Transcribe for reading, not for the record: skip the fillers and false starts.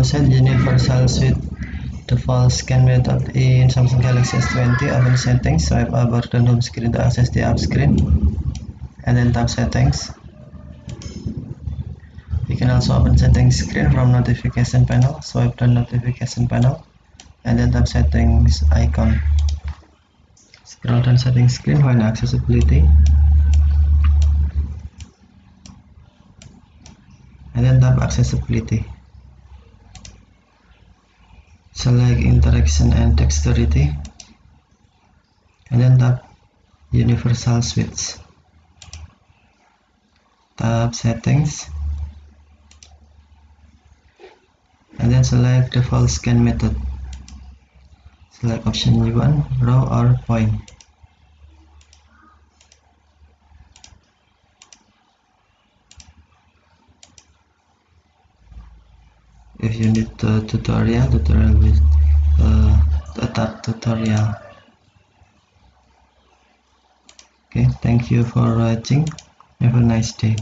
Now set universal switch default scan method in Samsung Galaxy S20. Open settings, swipe upward the home screen to access the app screen, and then tap settings. You can also open settings screen from notification panel, swipe the notification panel, and then tap settings icon. Scroll down settings screen, find accessibility, and then tap accessibility. Select interaction and dexterity, and then tap universal switch. Tap settings, and then select default scan method. Select option U1, raw or point. If you need the tutorial with tap tutorial. Okay, thank you for watching. Have a nice day.